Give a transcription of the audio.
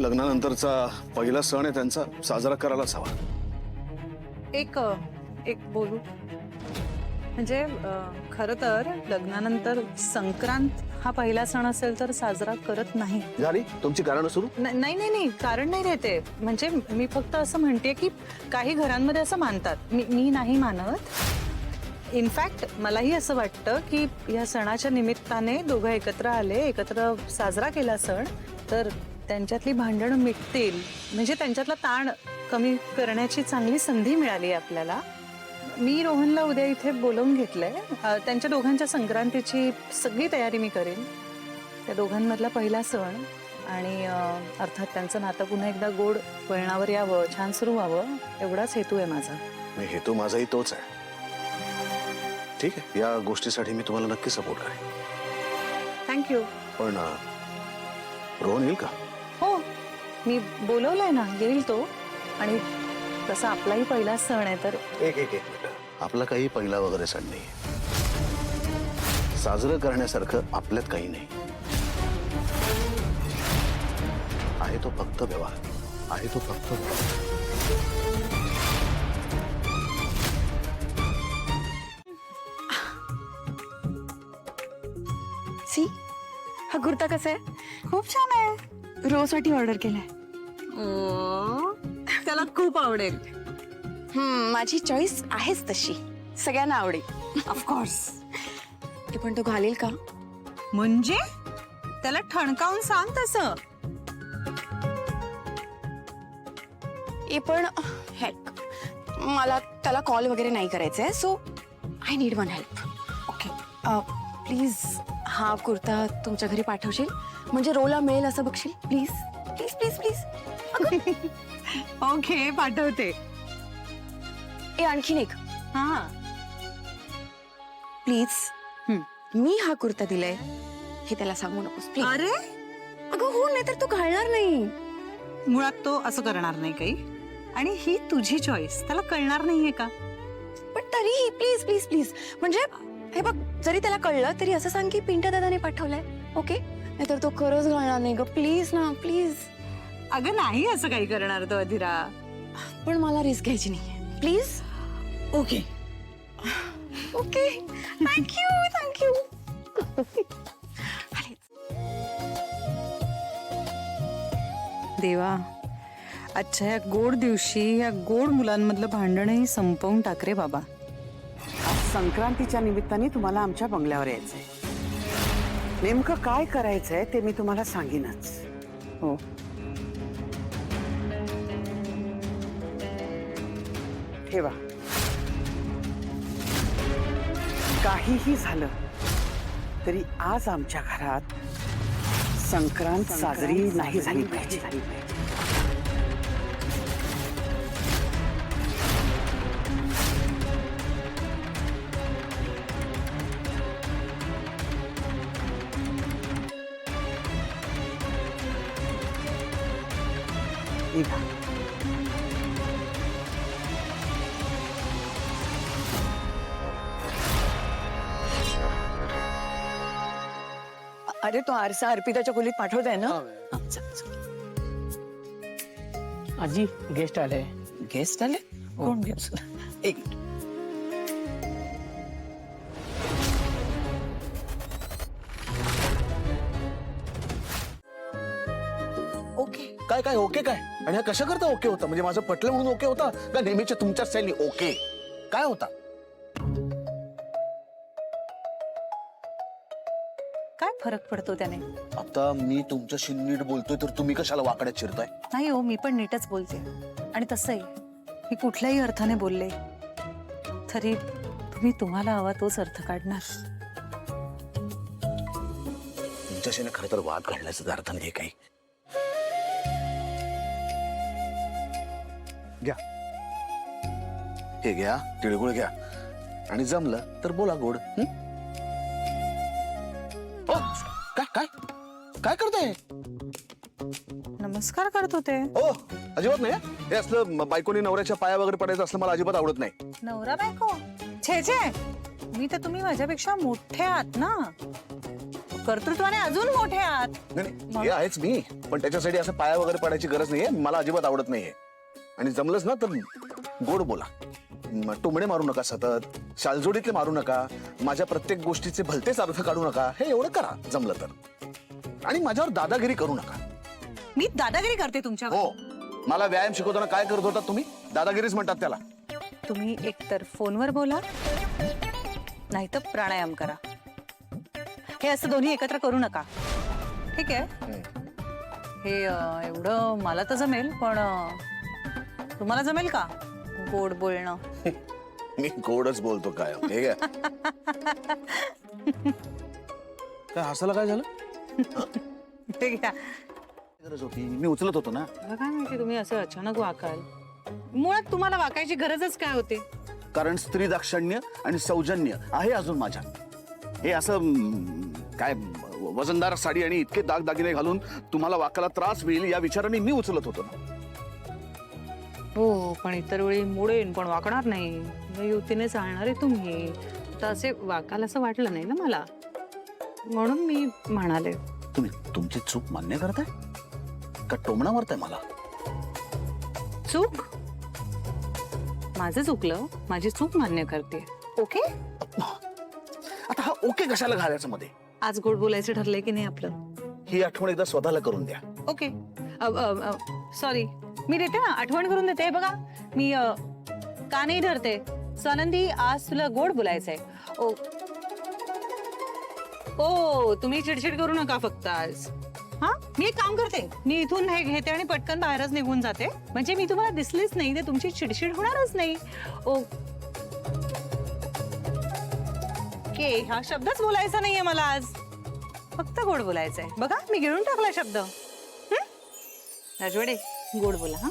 लग्नानंतरचा पहिला सण आहे त्यांचा, साजरा करायलाच हवा. एक बोलू म्हणजे खरं तर लग्नानंतर संक्रांत हा पहिला सण असेल तर साजरा करत नाही. झाली तुमची कारण सुरू? नाही कारण नाही रहते. म्हणजे मी फक्त असं म्हणते की काही घरांमध्ये असं मानतात, मी नाही मानत. इनफॅक्ट मलाही असं वाटतं की या सणाच्या निमित्ताने दोघं एकत्र आले, एकत्र साजरा केला सण, तर त्यांच्यातली भांडणं मिटतील, म्हणजे त्यांच्यातला ताण कमी करण्याची चांगली संधी मिळाली आपल्याला. मी रोहनला उद्या इथे बोलवून घेतलंय. त्यांच्या दोघांच्या संक्रांतीची सगळी तयारी मी करेन. त्या दोघांमधला पहिला सण आणि अर्थात त्यांचं नातं पुन्हा एकदा गोड वळणावर यावं, छान सुरू व्हावं, एवढाच हेतू आहे माझा. हेतू माझाही तोच आहे. ठीक आहे, या गोष्टीसाठी मी तुम्हाला नक्की सपोर्ट करेन. थँक्यू. पण रोहन येईल का? हो, मी बोलवलंय ना, येईल तो. आणि तसा आपलाही पहिला सण आहे तर एक मिनिट. आपला काही पहिला वगैरे सण नाही. साजरं करण्यासारखं आपल्यात काही नाही. आहे तो फक्त व्यवहार, आहे तो फक्त सी, हा कुर्ता कसा आहे? खूप छान आहे. रोजसाठी ऑर्डर केलाय. त्याला खूप आवडेल. माझी चॉईस आहेच तशी, सगळ्यांना आवडेल. ऑफकोर्स. ते पण तो घालेल का? म्हणजे त्याला ठणकावून सांग तसं. हे पण हेक, मला त्याला कॉल वगैरे नाही करायचंय, so I need one help. Okay, please हा कुर्ता तुमच्या घरी पाठवशील, म्हणजे रोला मिळेल असं बघशील. Please please please please. Okay, पाठवते. ए, आणखीन एक. हा, प्लीज मी हा कुर्ता दिलाय हे त्याला सांगू नकोस प्लीज. अरे अगं हो, नाही तर तो घालणार नाही. मुळात तो असं करणार नाही काही, आणि ही तुझी चॉईस, त्याला कळणार नाहीये का? पण तरीही प्लीज प्लीज प्लीज, म्हणजे हे बघ, जरी त्याला कळलं तरी असं सांग की पिंट्या दादाने पाठवलंय. ओके, नाहीतर तो खरंच घालणार नाही ग. प्लीज ना, प्लीज. अगं नाही असं काही करणार तो अधिरा. पण मला रिस्क घ्यायची नाही. Please. Okay okay, thank you thank you. देवा, आजच्या या गोड दिवशी या गोड मुलांमधलं भांडणही संपवून टाक रे बाबा. आज संक्रांतीच्या निमित्ताने तुम्हाला आमच्या बंगल्यावर यायचंय. नेमकं काय करायचंय ते मी तुम्हाला सांगीनच. हो, ठेवा. काहीही झालं तरी आज आमच्या घरात संक्रांत साजरी नाही झाली पाहिजे. निघा. अरे तो आरसा अर्पिताच्या खोलीत पाठवताय ना? आजी गेस्ट आले. गेस्ट आले? कोण गेस्ट? एक ओके. काय काय ओके काय? आणि हा कशा करता ओके होता? म्हणजे माझं पटलं म्हणून ओके होता का नेहमीच्या तुमच्या स्टाईलनी ओके काय होता? काय फरक पडतो त्याने? आता मी तुमच्याशी नीट बोलतोय तर तुम्ही कशाला वाकड्यात शिरताय? नाही हो, मी पण नीटच बोलते. आणि तसंही मी कुठल्याही अर्थाने बोलले तरी तुम्ही तुम्हाला हवा तोच अर्थ काढणार. तुमच्याशी ना खरं तर वाद घालण्याचा अर्थ नाही काही. घ्या, हे घ्या, तिळगुळ घ्या, आणि जमलं तर बोला गोड. काय काय काय करताय? नमस्कार करत होते. हो, अजिबात नाही. हे असलं बायकोनी नवऱ्याच्या पाया वगैरे पडायचं असलं मला अजिबात आवडत नाही. नवरा बायको छे छे, मी तर तुम्ही माझ्यापेक्षा मोठे आहात ना. कर्तृत्वाने अजून मोठे आहात. नाही नाही, हे आहेच मी, पण त्याच्यासाठी असं पाया वगैरे पडायची गरज नाहीये. मला अजिबात आवडत नाहीये. आणि जमलंच ना तर गोड बोला. टोमणे मारू नका सतत, शालजोडीतले मारू नका, माझ्या प्रत्येक गोष्टीचे भलतेच अर्थ काढू नका. हे एवढं करा जमलं तर. आणि माझ्यावर दादागिरी करू नका. मी दादागिरी करते तुमच्यावर? हो, मला व्यायाम शिकवताना काय करत होता तुम्ही? दादागिरीच म्हणतात त्याला. तुम्ही एकतर फोनवर बोला नाहीतर प्राणायाम करा. हे असं दोन्ही एकत्र करू नका, ठीक आहे? हे एवढं मला तर जमेल, पण तुम्हाला जमेल का गोड बोलणं? मी गोडच बोलतो काय. हे घ्या. काय हसायला काय झालं? ते घ्या. गरज होती, मी उचलत होतो ना. मला काय माहिती तुम्ही असं अचानक वाकाल. मुळात तुम्हाला वाकायची गरजच काय होती? कारण स्त्री दाक्षिण्य आणि सौजन्य आहे अजून माझ्यात. हे असं काय वजनदार साडी आणि इतके दागदागिने घालून तुम्हाला वाकायला त्रास होईल या विचाराने मी उचलत होतो ना. हो, पण इतर वेळी मोडेन पण वाकणार नाही. या युतीने चालणारे तुम्ही तर असे वाकाल असं वाटलं नाही ना मला, म्हणून मी म्हणाले. तुम्ही तुमची चूक मान्य करताय का टोमणा मारताय मला? चूक? माझं चुकलं, माझी चूक मान्य करते. ओके? आता हा ओके कशाला घालायचं मध्ये? आज गोड बोलायचं ठरलंय की नाही आपलं? ही आठवण एकदा स्वतःला करून द्या. ओके. सॉरी, मी देते ना, आठवण करून देते. बघा, मी का नाही धरते. स्वानंदी, आज तुला गोड बोलायचंय. ओ ओ, तुम्ही चिडचिड करू नका फक्त आज. हा, मी एक काम करते, मी इथून हे घेते आणि पटकन बाहेरच निघून जाते. म्हणजे मी तुम्हाला दिसलीच नाही तर तुमची चिडचिड होणारच नाही. ओके, हा शब्दच बोलायचा नाहीये मला आज, फक्त गोड बोलायचंय. बघा, मी गिळून टाकला शब्द. राजवाडे, गोड बोला. हा.